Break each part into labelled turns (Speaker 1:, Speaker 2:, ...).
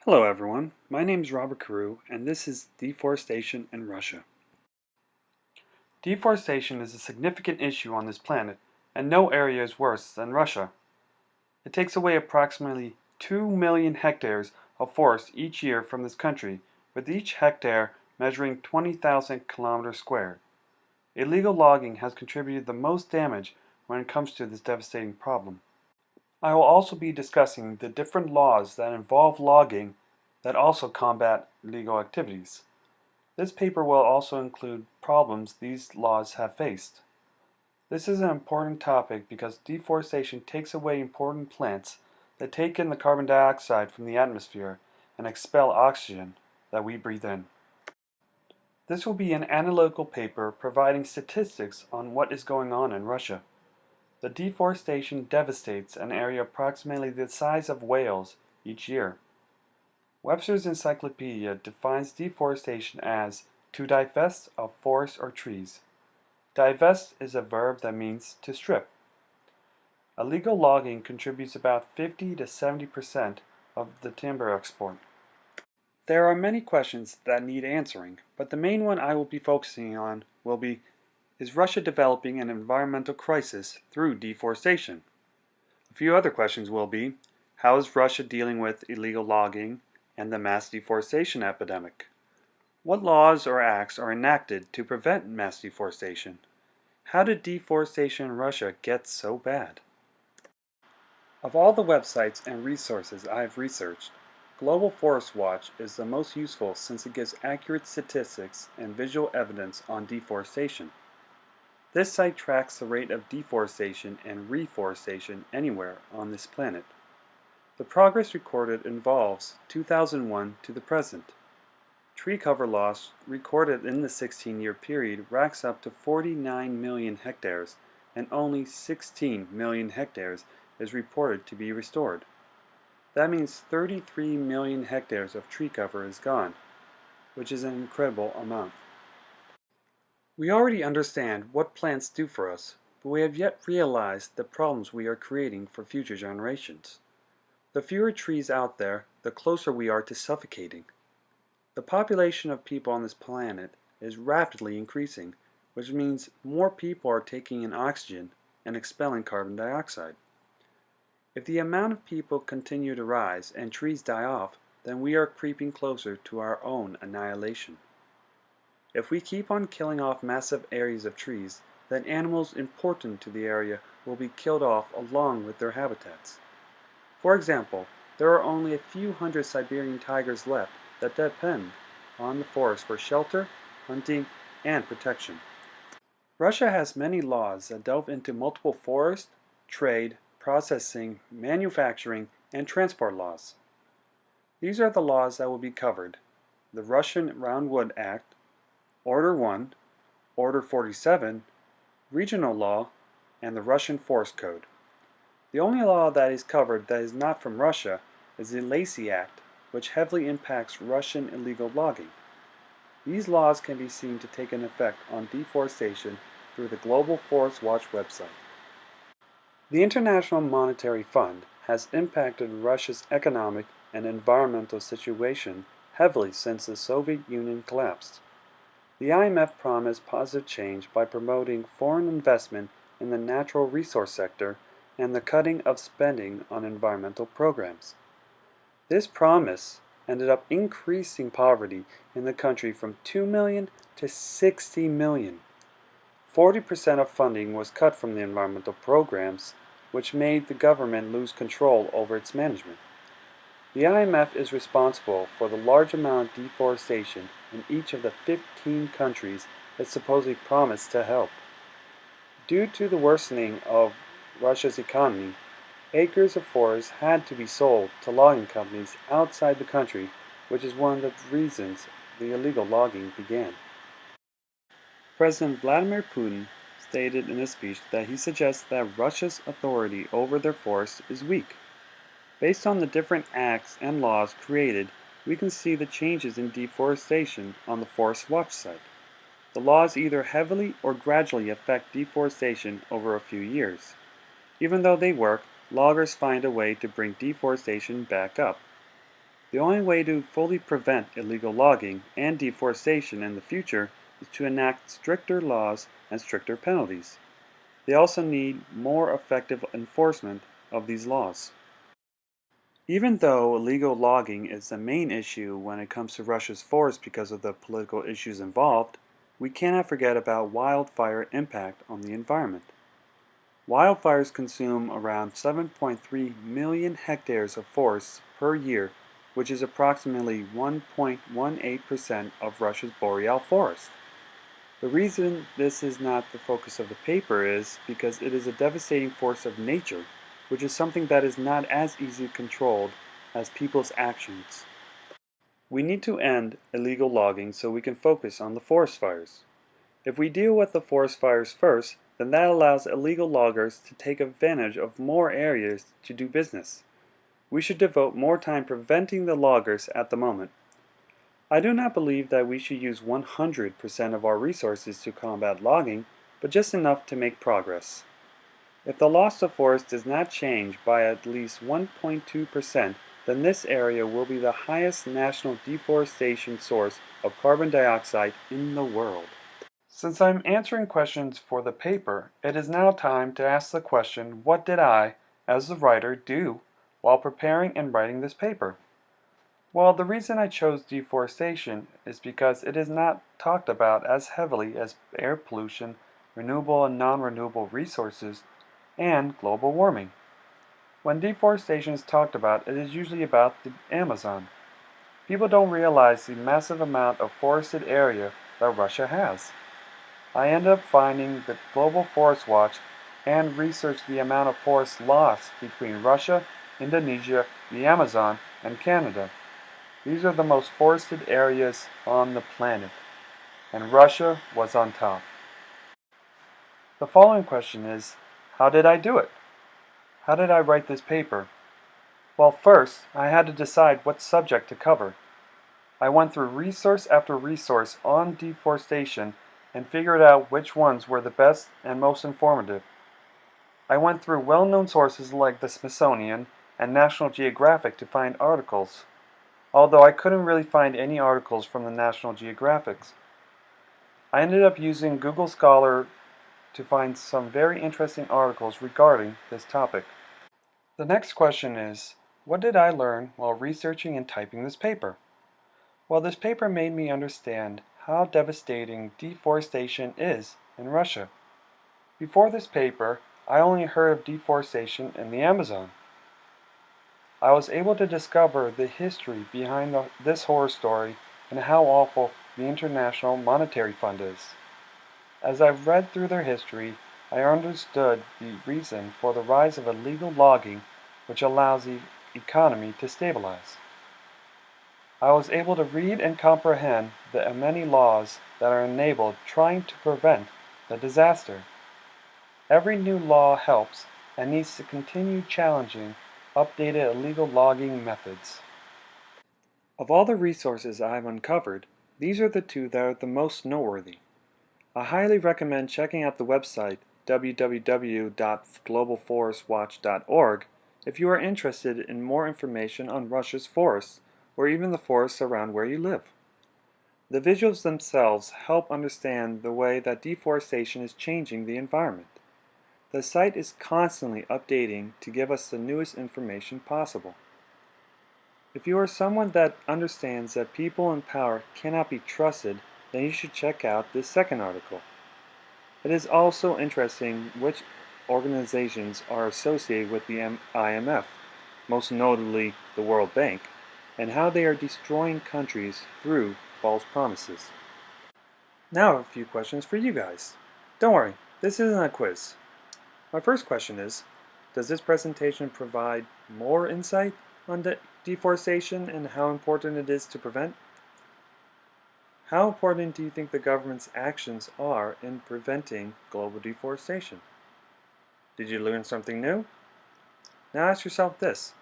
Speaker 1: Hello everyone, my name is Robert Carew and this is Deforestation in Russia. Deforestation is a significant issue on this planet and no area is worse than Russia. It takes away approximately 2 million hectares of forest each year from this country, with each hectare measuring 20,000 kilometers squared. Illegal logging has contributed the most damage when it comes to this devastating problem. I will also be discussing the different laws that involve logging that also combat illegal activities. This paper will also include problems these laws have faced. This is an important topic because deforestation takes away important plants that take in the carbon dioxide from the atmosphere and expel oxygen that we breathe in. This will be an analytical paper providing statistics on what is going on in Russia. The deforestation devastates an area approximately the size of Wales each year. Webster's Encyclopedia defines deforestation as to divest of forests or trees. Divest is a verb that means to strip. Illegal logging contributes about 50 to 70% of the timber export. There are many questions that need answering, but the main one I will be focusing on will be, is Russia developing an environmental crisis through deforestation? A few other questions will be, how is Russia dealing with illegal logging and the mass deforestation epidemic? What laws or acts are enacted to prevent mass deforestation? How did deforestation in Russia get so bad? Of all the websites and resources I have researched, Global Forest Watch is the most useful since it gives accurate statistics and visual evidence on deforestation. This site tracks the rate of deforestation and reforestation anywhere on this planet. The progress recorded involves 2001 to the present. Tree cover loss recorded in the 16-year period racks up to 49 million hectares, and only 16 million hectares is reported to be restored. That means 33 million hectares of tree cover is gone, which is an incredible amount. We already understand what plants do for us, but we have yet realized the problems we are creating for future generations. The fewer trees out there, the closer we are to suffocating. The population of people on this planet is rapidly increasing, which means more people are taking in oxygen and expelling carbon dioxide. If the amount of people continue to rise and trees die off, then we are creeping closer to our own annihilation. If we keep on killing off massive areas of trees, then animals important to the area will be killed off along with their habitats. For example, there are only a few hundred Siberian tigers left that depend on the forest for shelter, hunting, and protection. Russia has many laws that delve into multiple forest, trade, processing, manufacturing, and transport laws. These are the laws that will be covered: the Russian Roundwood Act, Order 1, Order 47, Regional Law, and the Russian Forest Code. The only law that is covered that is not from Russia is the Lacey Act, which heavily impacts Russian illegal logging. These laws can be seen to take an effect on deforestation through the Global Forest Watch website. The International Monetary Fund has impacted Russia's economic and environmental situation heavily since the Soviet Union collapsed. The IMF promised positive change by promoting foreign investment in the natural resource sector and the cutting of spending on environmental programs. This promise ended up increasing poverty in the country from 2 million to 60 million. 40% of funding was cut from the environmental programs, which made the government lose control over its management. The IMF is responsible for the large amount of deforestation in each of the 15 countries it supposedly promised to help. Due to the worsening of Russia's economy, acres of forest had to be sold to logging companies outside the country, which is one of the reasons the illegal logging began. President Vladimir Putin stated in a speech that he suggests that Russia's authority over their forests is weak. Based on the different acts and laws created, we can see the changes in deforestation on the Forest Watch site. The laws either heavily or gradually affect deforestation over a few years. Even though they work, loggers find a way to bring deforestation back up. The only way to fully prevent illegal logging and deforestation in the future is to enact stricter laws and stricter penalties. They also need more effective enforcement of these laws. Even though illegal logging is the main issue when it comes to Russia's forests because of the political issues involved, we cannot forget about wildfire impact on the environment. Wildfires consume around 7.3 million hectares of forests per year, which is approximately 1.18% of Russia's boreal forest. The reason this is not the focus of the paper is because it is a devastating force of nature, which is something that is not as easily controlled as people's actions. We need to end illegal logging so we can focus on the forest fires. If we deal with the forest fires first, then that allows illegal loggers to take advantage of more areas to do business. We should devote more time preventing the loggers at the moment. I do not believe that we should use 100% of our resources to combat logging, but just enough to make progress. If the loss of forest does not change by at least 1.2%, then this area will be the highest national deforestation source of carbon dioxide in the world. Since I'm answering questions for the paper, it is now time to ask the question, what did I, as the writer, do while preparing and writing this paper? Well, the reason I chose deforestation is because it is not talked about as heavily as air pollution, renewable and non-renewable resources, and global warming. When deforestation is talked about, it is usually about the Amazon. People don't realize the massive amount of forested area that Russia has. I ended up finding the Global Forest Watch and researched the amount of forest loss between Russia, Indonesia, the Amazon, and Canada. These are the most forested areas on the planet, and Russia was on top. The following question is, how did I do it? How did I write this paper? Well, first, I had to decide what subject to cover. I went through resource after resource on deforestation and figured out which ones were the best and most informative. I went through well-known sources like the Smithsonian and National Geographic to find articles, although I couldn't really find any articles from the National Geographics. I ended up using Google Scholar to find some very interesting articles regarding this topic. The next question is, what did I learn while researching and typing this paper? Well, this paper made me understand how devastating deforestation is in Russia. Before this paper, I only heard of deforestation in the Amazon. I was able to discover the history behind this horror story and how awful the International Monetary Fund is. As I read through their history, I understood the reason for the rise of illegal logging, which allows the economy to stabilize. I was able to read and comprehend the many laws that are enabled trying to prevent the disaster. Every new law helps and needs to continue challenging updated illegal logging methods. Of all the resources I have uncovered, these are the two that are the most noteworthy. I highly recommend checking out the website www.globalforestwatch.org if you are interested in more information on Russia's forests or even the forests around where you live. The visuals themselves help understand the way that deforestation is changing the environment. The site is constantly updating to give us the newest information possible. If you are someone that understands that people in power cannot be trusted, then you should check out this second article. It is also interesting which organizations are associated with the IMF, most notably the World Bank, and how they are destroying countries through false promises. Now a few questions for you guys. Don't worry, this isn't a quiz. My first question is, does this presentation provide more insight on deforestation and how important it is to prevent? How important do you think the government's actions are in preventing global deforestation? Did you learn something new? Now ask yourself this.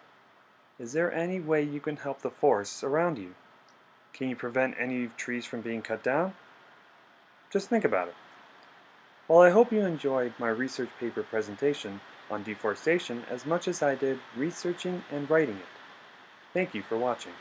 Speaker 1: Is there any way you can help the forests around you? Can you prevent any trees from being cut down? Just think about it. Well, I hope you enjoyed my research paper presentation on deforestation as much as I did researching and writing it. Thank you for watching.